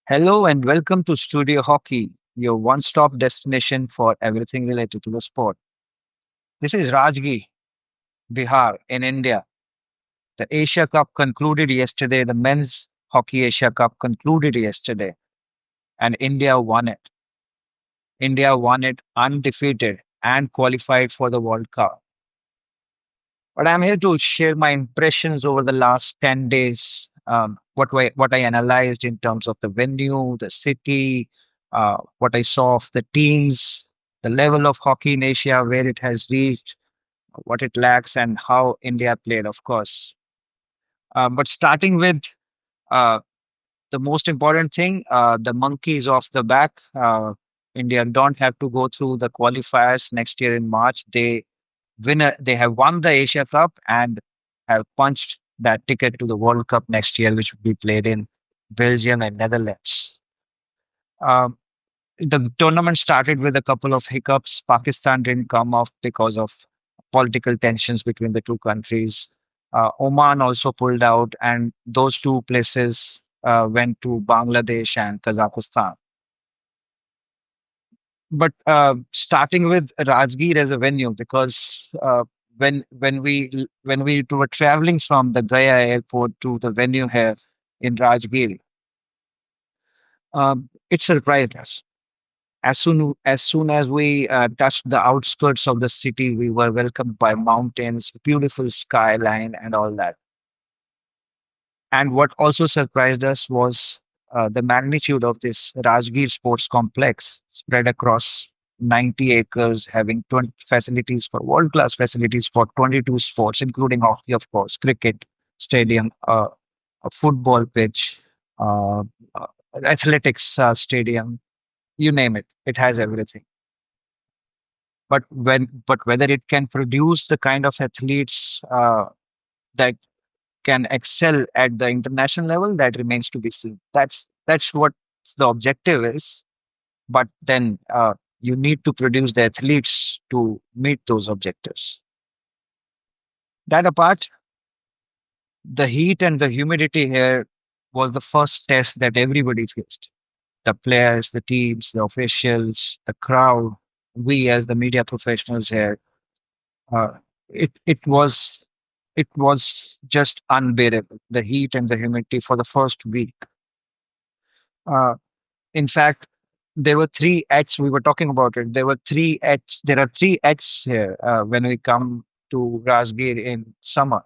Hello and welcome to Studio Hockey, your one stop destination for everything related to the sport. This is Rajgi, Bihar, in India. The Asia Cup concluded yesterday, the Men's Hockey Asia Cup concluded yesterday, and India won it. India won it undefeated and qualified for the World Cup. But I'm here to share my impressions over the last 10 days, what I analyzed in terms of the venue, the city, what I saw of the teams, the level of hockey in Asia, where it has reached, what it lacks, and how India played, of course. But starting with uh, the most important thing, the monkeys off the back. India don't have to go through the qualifiers next year in March. They have won the Asia Cup and have punched that ticket to the World Cup next year, which will be played in Belgium and Netherlands. Um, the tournament started with a couple of hiccups. Pakistan didn't come off because of political tensions between the two countries. Oman also pulled out, and those two places went to Bangladesh and Kazakhstan. But starting with Rajgir as a venue, because when we were traveling from the Gaya airport to the venue here in Rajgir, it surprised us. As soon as we touched the outskirts of the city, we were welcomed by mountains, beautiful skyline, and all that. And what also surprised us was the magnitude of this Rajgir Sports Complex spread across 90 acres, having 20 facilities for world-class facilities for 22 sports, including hockey, of course, cricket, stadium, a football pitch, uh, uh, athletics stadium, you name it. It has everything. But whether it can produce the kind of athletes that can excel at the international level, that remains to be seen. That's what the objective is. But then you need to produce the athletes to meet those objectives. That apart, the heat and the humidity here was the first test that everybody faced. The players, the teams, the officials, the crowd, we as the media professionals here. Uh, it it was just unbearable. The heat and the humidity for the first week. Uh, In fact, there were three H's. We were talking about it. There were three H's. There are three H's here when we come to Rajgir in summer.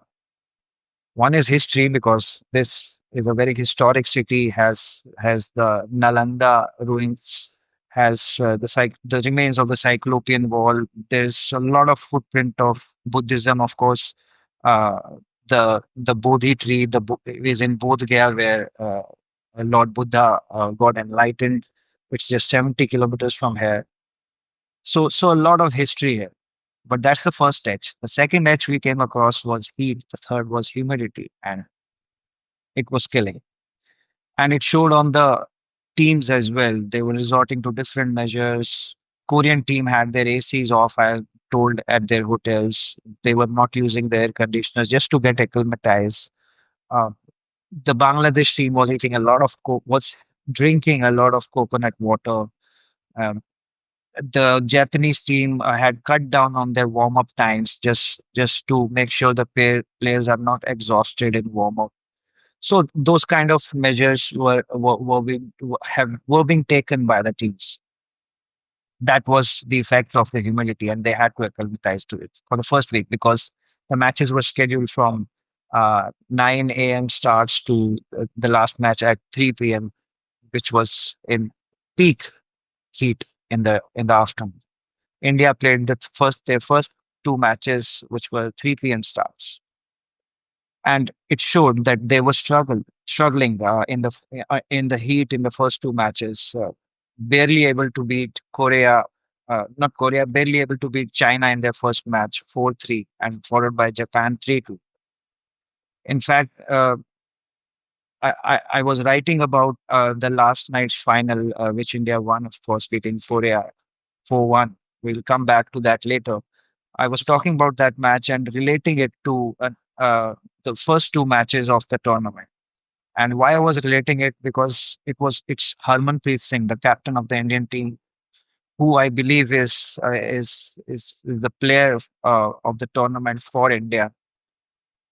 One is history because this is a very historic city. Has the Nalanda ruins, has the remains of the Cyclopean Wall. There's a lot of footprint of Buddhism, of course. Uh, the Bodhi tree is in Bodh Gaya where Lord Buddha got enlightened, which is just 70 kilometers from here. So a lot of history here. But that's the first edge. The second edge we came across was heat. The third was humidity, and it was killing. And it showed on the teams as well. They were resorting to different measures. Korean team had their ACs off, I told, at their hotels. They were not using the air conditioners just to get acclimatized. Uh, the Bangladesh team was eating a lot of was drinking a lot of coconut water. Um, the Japanese team had cut down on their warm up times just to make sure the players are not exhausted in warm up. So those kind of measures were being taken by the teams. That was the effect of the humidity, and they had to acclimatize to it for the first week because the matches were scheduled from 9 a.m. starts to the last match at 3 p.m., which was in peak heat in the afternoon. India played their first two matches, which were 3 p.m. starts, and it showed that they were struggling in the heat in the first two matches, barely able to beat Korea, not Korea, barely able to beat China in their first match 4-3, and followed by Japan 3-2. In fact, I was writing about the last night's final, which India won, of course, beating Korea 4-1. We'll come back to that later. I was talking about that match and relating it to the first two matches of the tournament. And why I was relating it, because it's Harmanpreet Singh, the captain of the Indian team, who I believe is the player of the tournament for India.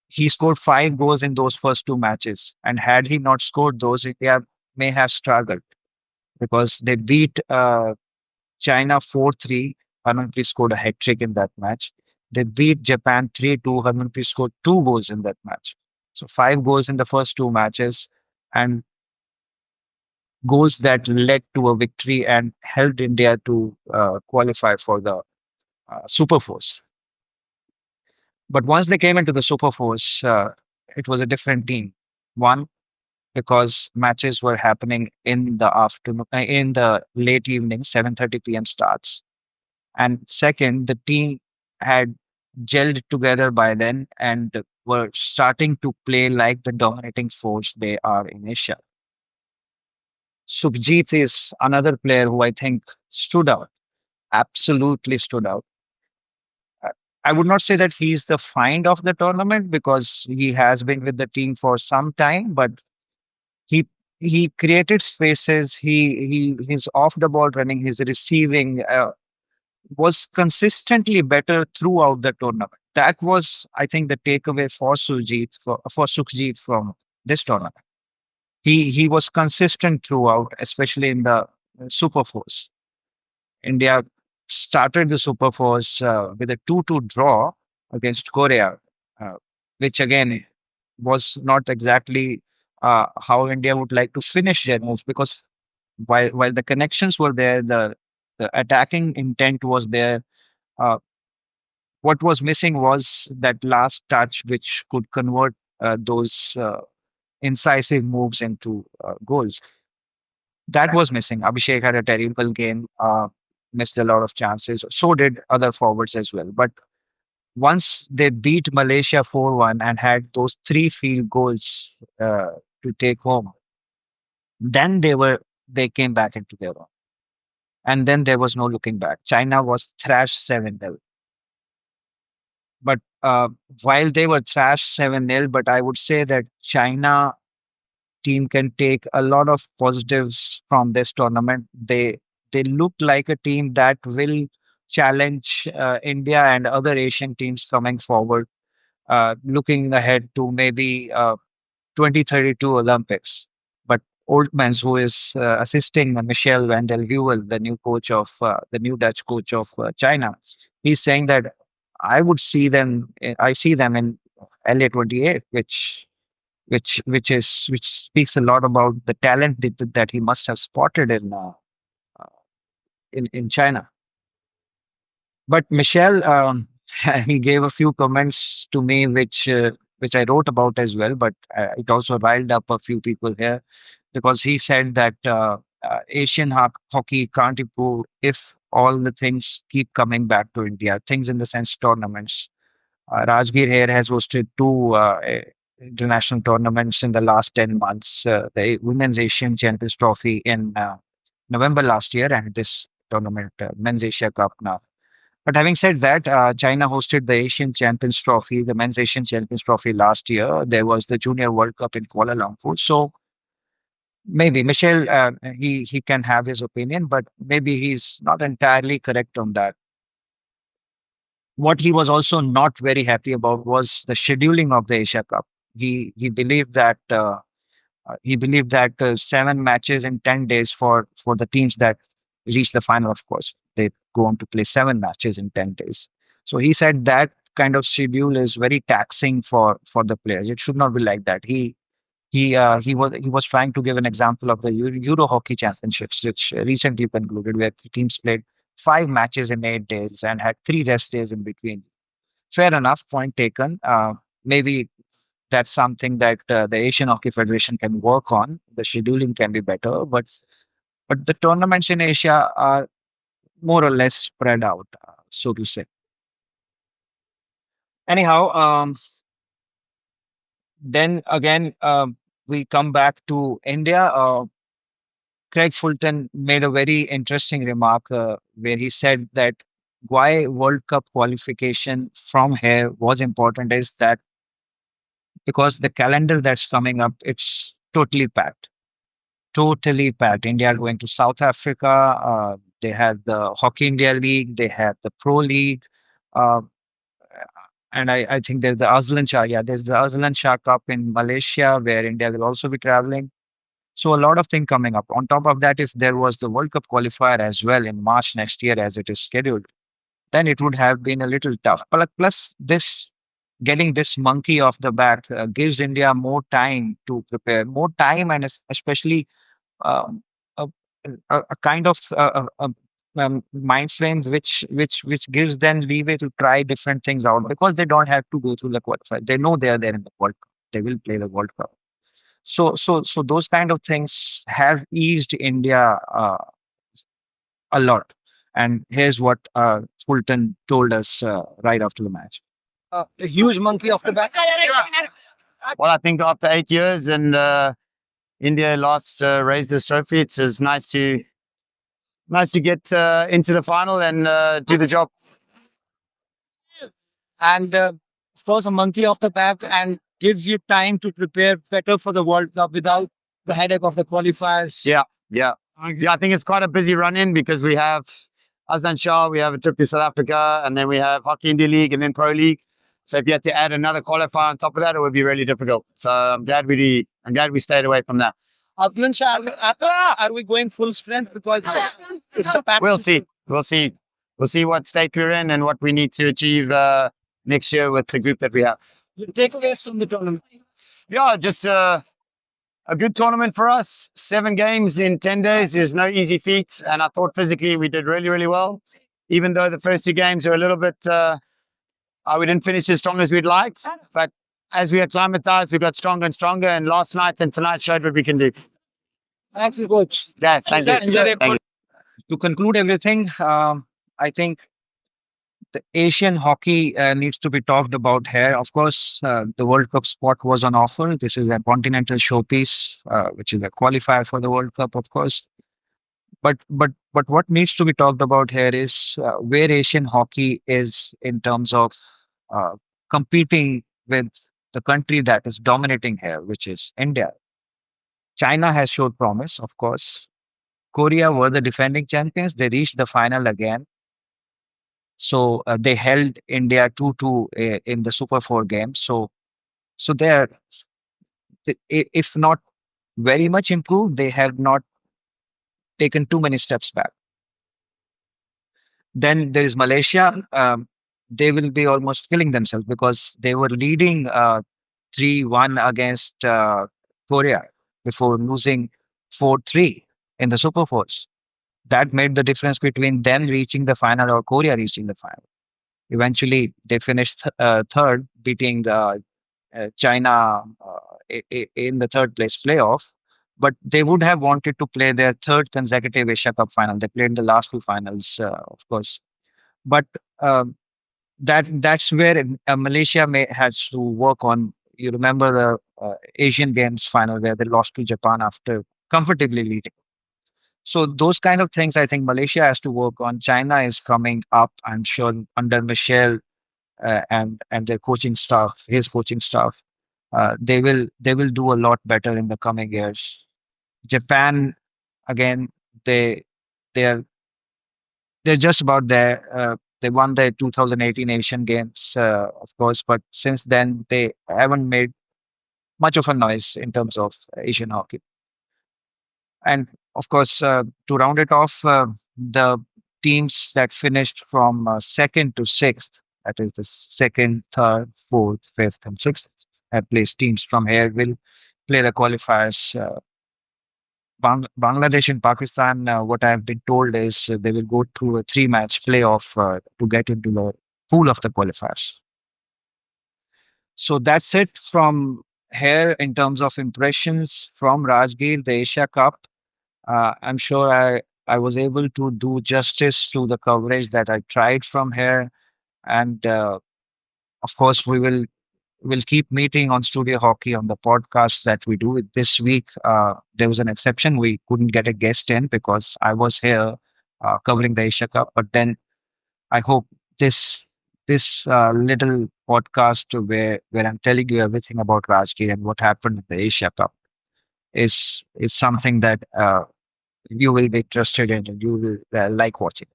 He scored 5 goals in those first 2 matches, and had he not scored those, India may have struggled because they beat China 4-3. Harmanpreet scored a hat trick in that match. They beat Japan 3-2. Harmanpreet scored 2 goals in that match. So 5 goals in the first 2 matches, and goals that led to a victory and helped India to qualify for the Super Force. But once they came into the Super Force, it was a different team. One, because matches were happening in the afternoon, in the late evening, 7:30 p.m. starts. And second, the team had gelled together by then and were starting to play like the dominating force they are in Asia. Sukhjeet is another player who I think stood out, absolutely stood out. Uh, I would not say that he's the find of the tournament because he has been with the team for some time, but he he created spaces. He's off the ball running. His receiving was consistently better throughout the tournament. That was, I think, the takeaway for Sukhjeet from this tournament. He was consistent throughout, especially in the Super Fours. India started the Super Fours with a 2-2 draw against Korea, uh, which again was not exactly how India would like to finish their moves, because while the connections were there, the attacking intent was there. Uh, what was missing was that last touch, which could convert those incisive moves into goals. That was missing. Abhishek had a terrible game, missed a lot of chances. So did other forwards as well. But once they beat Malaysia 4-1 and had those 3 field goals to take home, then they came back into their own. And then there was no looking back. China was thrashed 7-0. But while they were thrashed 7-0, but I would say that China team can take a lot of positives from this tournament. They look like a team that will challenge India and other Asian teams coming forward, looking ahead to maybe 2032 Olympics. But Oldmans, who is assisting Michel van der Heuvel, the new Dutch coach of China, he's saying that I see them in LA 28, which speaks a lot about the talent that he must have spotted in China. But Michelle, he gave a few comments to me, which I wrote about as well. But it also riled up a few people here, because he said that Asian hockey can't improve if all the things keep coming back to India. Things in the sense tournaments. Rajgir here has hosted 2 international tournaments in the last 10 months. The Women's Asian Champions Trophy in November last year, and this tournament, Men's Asia Cup now. But having said that, China hosted the Asian Champions Trophy, the Men's Asian Champions Trophy last year. There was the Junior World Cup in Kuala Lumpur. So maybe Michel, he can have his opinion, but maybe he's not entirely correct on that. What he was also not very happy about was the scheduling of the Asia Cup. He believed that 7 matches in 10 days for the teams that reach the final. Of course, they go on to play 7 matches in 10 days. So he said that kind of schedule is very taxing for the players. It should not be like that. He was trying to give an example of the Euro Hockey Championships, which recently concluded, where the teams played 5 matches in 8 days and had 3 rest days in between. Fair enough, point taken. Maybe that's something that the Asian Hockey Federation can work on. The scheduling can be better, but the tournaments in Asia are more or less spread out, so to say. Anyhow, then again, we come back to India. Craig Fulton made a very interesting remark where he said that why World Cup qualification from here was important is that because the calendar that's coming up, it's totally packed. Totally packed. India are going to South Africa. They have the Hockey India League. They have the Pro League. Uh, and I think there's the Azlan Shah. Yeah, there's the Azlan Shah Cup in Malaysia where India will also be traveling. So a lot of things coming up. On top of that, if there was the World Cup qualifier as well in March next year as it is scheduled, then it would have been a little tough. But plus, this getting this monkey off the back gives India more time to prepare, more time, and especially um, a, a kind of mind frames which gives them leeway to try different things out because they don't have to go through the qualifier. They know they are there in the World Cup. They will play the World Cup. So those kind of things have eased India a lot. And here's what Fulton told us right after the match. A huge monkey off the back. Well, I think after 8 years and India last raised this trophy, it's nice to get into the final and do the job. And of course, a monkey off the back and gives you time to prepare better for the World Cup without the headache of the qualifiers. Yeah. I think it's quite a busy run in because we have Azlan Shah, we have a trip to South Africa, and then we have Hockey India League and then Pro League. So if you had to add another qualifier on top of that, it would be really difficult. So I'm glad we stayed away from that. Azlan Shah, are we going full strength because it's a pack? We'll see. We'll see. We'll see what state we're in and what we need to achieve next year with the group that we have. Your takeaways from the tournament? Yeah, just a good tournament for us. 7 games in 10 days is no easy feat. And I thought physically we did really, really well. Even though the first 2 games are a little bit, we didn't finish as strong as we'd liked. But as we acclimatized, we got stronger and stronger. And last night and tonight showed what we can do. Thank you, coach. Yeah, thank you. Thank you. To conclude everything, I think the Asian hockey needs to be talked about here. Of course, the World Cup spot was on offer. This is a continental showpiece, which is a qualifier for the World Cup, of course. But what needs to be talked about here is where Asian hockey is in terms of uh, competing with the country that is dominating here, which is India. China has showed promise, of course. Korea were the defending champions. They reached the final again. So they held India 2-2 in the Super 4 game. So they're, if not very much improved, they have not taken too many steps back. Then there is Malaysia. They will be almost killing themselves because they were leading 3-1 against Korea before losing 4-3 in the Super Fours. That made the difference between them reaching the final or Korea reaching the final. Eventually, they finished third, beating China in the third place playoff. But they would have wanted to play their third consecutive Asia Cup final. They played the last two finals, of course. But um, that's where Malaysia may has to work on. You remember the Asian Games final where they lost to Japan after comfortably leading. So those kind of things, I think Malaysia has to work on. China is coming up, I'm sure, under Michelle and their coaching staff, his coaching staff. They will do a lot better in the coming years. Japan, again, they they're they're just about there. They won the 2018 Asian Games, of course, but since then they haven't made much of a noise in terms of Asian hockey. And of course, to round it off, the teams that finished from second to sixth, that is the second, third, fourth, fifth, and sixth, at least teams from here will play the qualifiers. Bangladesh and Pakistan, what I have been told is they will go through a three-match playoff to get into the pool of the qualifiers. So that's it from here in terms of impressions from Rajgir, the Asia Cup. I'm sure I was able to do justice to the coverage that I tried from here. And of course, we'll keep meeting on Studio Hockey on the podcast that we do. This week, there was an exception. We couldn't get a guest in because I was here covering the Asia Cup. But then I hope this little podcast where I'm telling you everything about Rajgir and what happened in the Asia Cup is something that you will be interested in and you will like watching.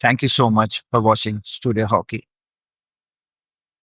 Thank you so much for watching Studio Hockey.